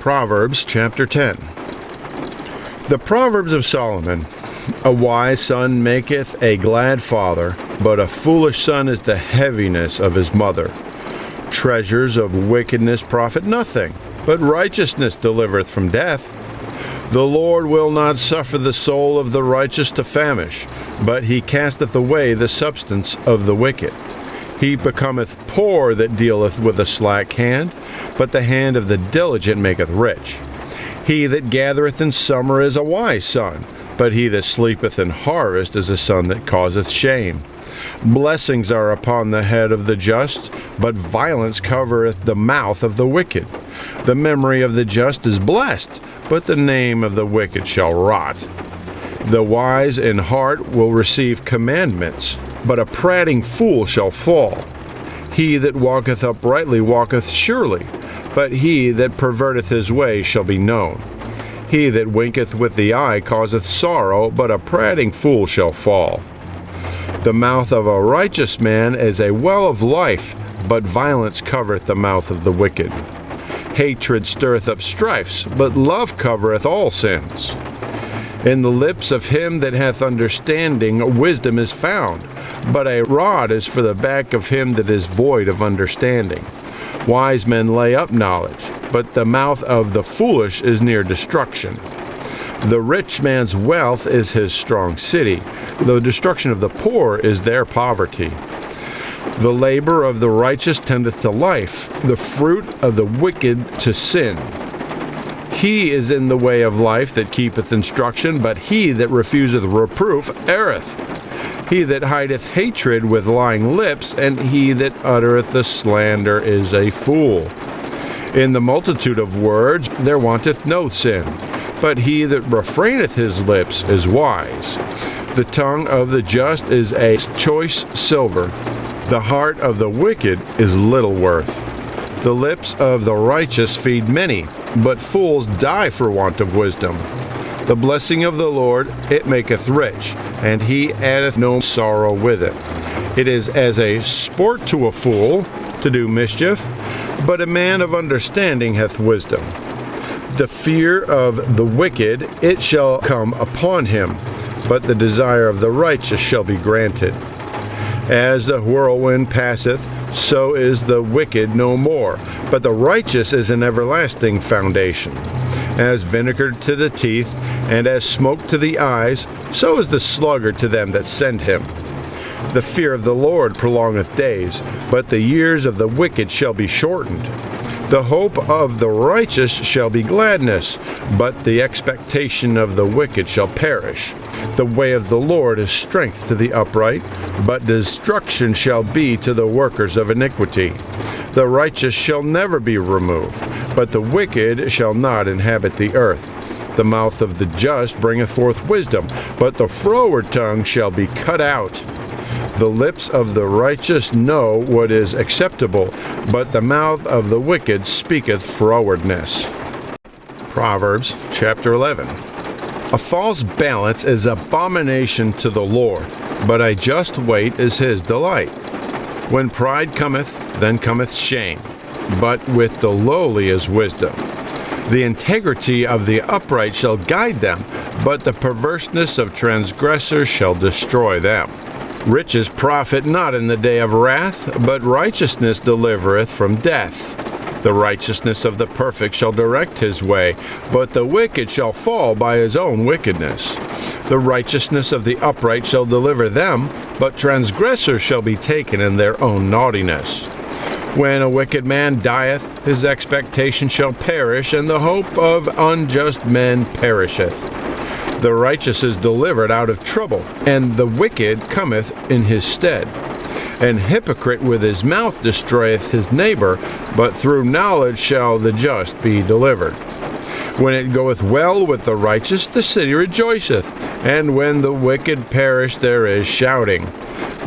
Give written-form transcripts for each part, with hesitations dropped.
Proverbs chapter 10. The Proverbs of Solomon. A wise son maketh a glad father, but a foolish son is the heaviness of his mother. Treasures of wickedness profit nothing, but righteousness delivereth from death. The Lord will not suffer the soul of the righteous to famish, but he casteth away the substance of the wicked. He becometh poor that dealeth with a slack hand, but the hand of the diligent maketh rich. He that gathereth in summer is a wise son, but he that sleepeth in harvest is a son that causeth shame. Blessings are upon the head of the just, but violence covereth the mouth of the wicked. The memory of the just is blessed, but the name of the wicked shall rot. The wise in heart will receive commandments, but a prating fool shall fall. He that walketh uprightly walketh surely, but he that perverteth his way shall be known. He that winketh with the eye causeth sorrow, but a prating fool shall fall. The mouth of a righteous man is a well of life, but violence covereth the mouth of the wicked. Hatred stirreth up strifes, but love covereth all sins. In the lips of him that hath understanding wisdom is found, but a rod is for the back of him that is void of understanding. Wise men lay up knowledge, but the mouth of the foolish is near destruction. The rich man's wealth is his strong city. The destruction of the poor is their poverty. The labor of the righteous tendeth to life, the fruit of the wicked to sin. He is in the way of life that keepeth instruction, but he that refuseth reproof erreth. He that hideth hatred with lying lips, and he that uttereth the slander is a fool. In the multitude of words there wanteth no sin, but he that refraineth his lips is wise. The tongue of the just is a choice silver. The heart of the wicked is little worth. The lips of the righteous feed many, but fools die for want of wisdom. The blessing of the Lord, it maketh rich, and he addeth no sorrow with it. It is as a sport to a fool to do mischief, but a man of understanding hath wisdom. The fear of the wicked, it shall come upon him, but the desire of the righteous shall be granted. As the whirlwind passeth, so is the wicked no more, but the righteous is an everlasting foundation. As vinegar to the teeth, and as smoke to the eyes, so is the sluggard to them that send him. The fear of the Lord prolongeth days, but the years of the wicked shall be shortened. The hope of the righteous shall be gladness, but the expectation of the wicked shall perish. The way of the Lord is strength to the upright, but destruction shall be to the workers of iniquity. The righteous shall never be removed, but the wicked shall not inhabit the earth. The mouth of the just bringeth forth wisdom, but the froward tongue shall be cut out. The lips of the righteous know what is acceptable, but the mouth of the wicked speaketh frowardness. Proverbs chapter 11. A false balance is abomination to the Lord, but a just weight is his delight. When pride cometh, then cometh shame, but with the lowly is wisdom. The integrity of the upright shall guide them, but the perverseness of transgressors shall destroy them. Riches profit not in the day of wrath, but righteousness delivereth from death. The righteousness of the perfect shall direct his way, but the wicked shall fall by his own wickedness. The righteousness of the upright shall deliver them, but transgressors shall be taken in their own naughtiness. When a wicked man dieth, his expectation shall perish, and the hope of unjust men perisheth. The righteous is delivered out of trouble, and the wicked cometh in his stead. An hypocrite with his mouth destroyeth his neighbor, but through knowledge shall the just be delivered. When it goeth well with the righteous, the city rejoiceth, and when the wicked perish, there is shouting.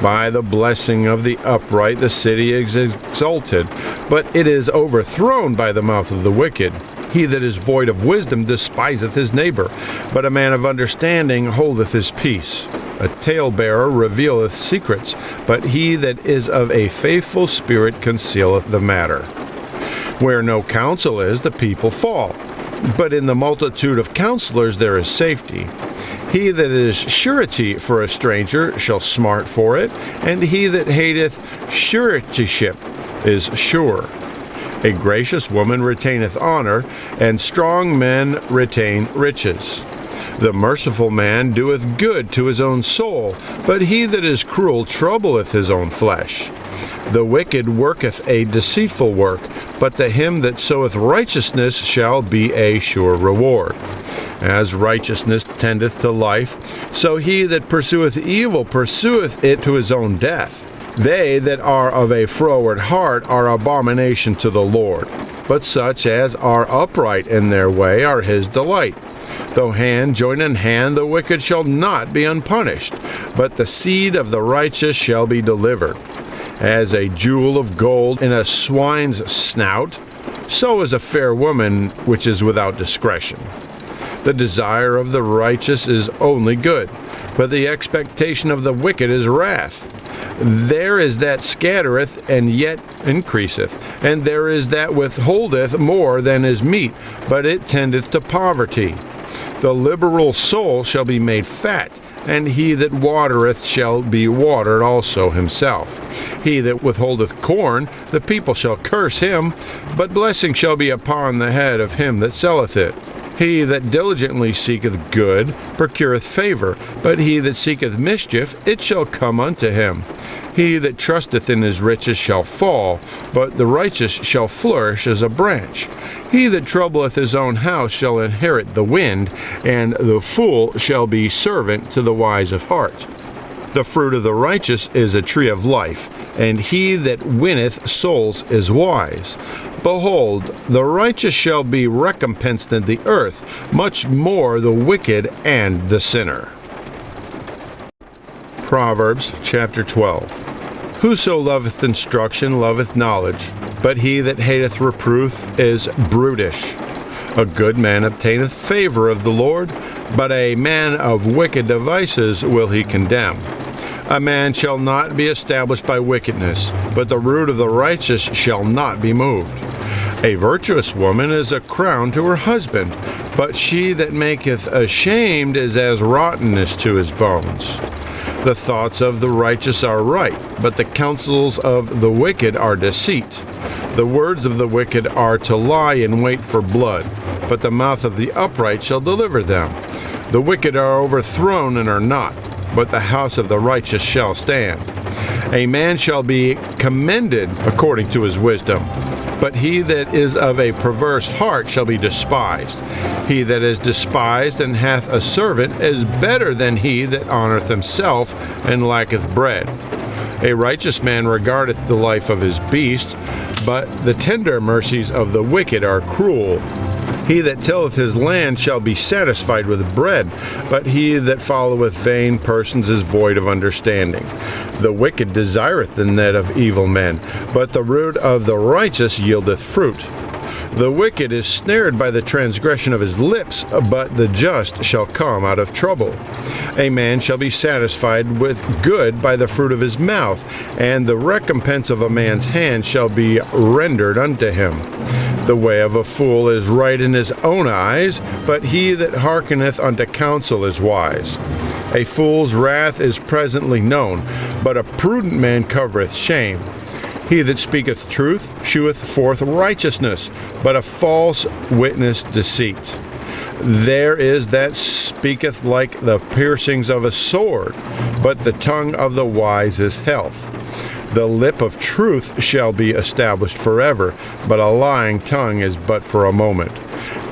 By the blessing of the upright the city is exalted, but it is overthrown by the mouth of the wicked. He that is void of wisdom despiseth his neighbor, but a man of understanding holdeth his peace. A talebearer revealeth secrets, but he that is of a faithful spirit concealeth the matter. Where no counsel is, the people fall. But in the multitude of counselors there is safety. He that is surety for a stranger shall smart for it, and he that hateth suretyship is sure. A gracious woman retaineth honor, and strong men retain riches. The merciful man doeth good to his own soul, but he that is cruel troubleth his own flesh. The wicked worketh a deceitful work, but to him that soweth righteousness shall be a sure reward. As righteousness tendeth to life, so he that pursueth evil pursueth it to his own death. They that are of a froward heart are abomination to the Lord, but such as are upright in their way are his delight. Though hand join in hand, the wicked shall not be unpunished, but the seed of the righteous shall be delivered. As a jewel of gold in a swine's snout, so is a fair woman which is without discretion. The desire of the righteous is only good, but the expectation of the wicked is wrath. There is that scattereth, and yet increaseth, and there is that withholdeth more than is meet, but it tendeth to poverty. The liberal soul shall be made fat, and he that watereth shall be watered also himself. He that withholdeth corn, the people shall curse him, but blessing shall be upon the head of him that selleth it. He that diligently seeketh good procureth favor, but he that seeketh mischief, it shall come unto him. He that trusteth in his riches shall fall, but the righteous shall flourish as a branch. He that troubleth his own house shall inherit the wind, and the fool shall be servant to the wise of heart. The fruit of the righteous is a tree of life, and he that winneth souls is wise. Behold, the righteous shall be recompensed in the earth, much more the wicked and the sinner. Proverbs chapter 12. Whoso loveth instruction loveth knowledge, but he that hateth reproof is brutish. A good man obtaineth favor of the Lord, but a man of wicked devices will he condemn. A man shall not be established by wickedness, but the root of the righteous shall not be moved. A virtuous woman is a crown to her husband, but she that maketh ashamed is as rottenness to his bones. The thoughts of the righteous are right, but the counsels of the wicked are deceit. The words of the wicked are to lie in wait for blood, but the mouth of the upright shall deliver them. The wicked are overthrown and are not, but the house of the righteous shall stand. A man shall be commended according to his wisdom, but he that is of a perverse heart shall be despised. He that is despised and hath a servant is better than he that honoureth himself and lacketh bread. A righteous man regardeth the life of his beast, but the tender mercies of the wicked are cruel. He that tilleth his land shall be satisfied with bread, but he that followeth vain persons is void of understanding. The wicked desireth the net of evil men, but the root of the righteous yieldeth fruit. The wicked is snared by the transgression of his lips, but the just shall come out of trouble. A man shall be satisfied with good by the fruit of his mouth, and the recompense of a man's hand shall be rendered unto him. The way of a fool is right in his own eyes, but he that hearkeneth unto counsel is wise. A fool's wrath is presently known, but a prudent man covereth shame. He that speaketh truth sheweth forth righteousness, but a false witness deceit. There is that speaketh like the piercings of a sword, but the tongue of the wise is health. The lip of truth shall be established forever, but a lying tongue is but for a moment.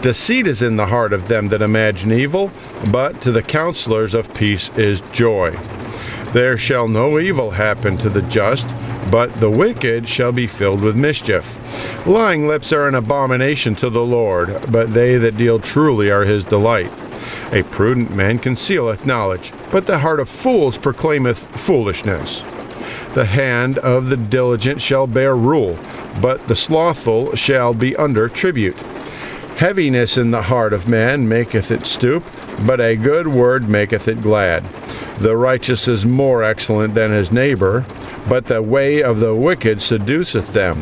Deceit is in the heart of them that imagine evil, but to the counselors of peace is joy. There shall no evil happen to the just, but the wicked shall be filled with mischief. Lying lips are an abomination to the Lord, but they that deal truly are his delight. A prudent man concealeth knowledge, but the heart of fools proclaimeth foolishness. The hand of the diligent shall bear rule, but the slothful shall be under tribute. Heaviness in the heart of man maketh it stoop, but a good word maketh it glad. The righteous is more excellent than his neighbor, but the way of the wicked seduceth them.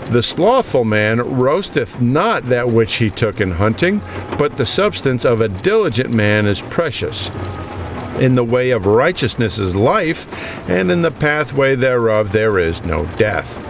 The slothful man roasteth not that which he took in hunting, but the substance of a diligent man is precious. In the way of righteousness is life, and in the pathway thereof there is no death.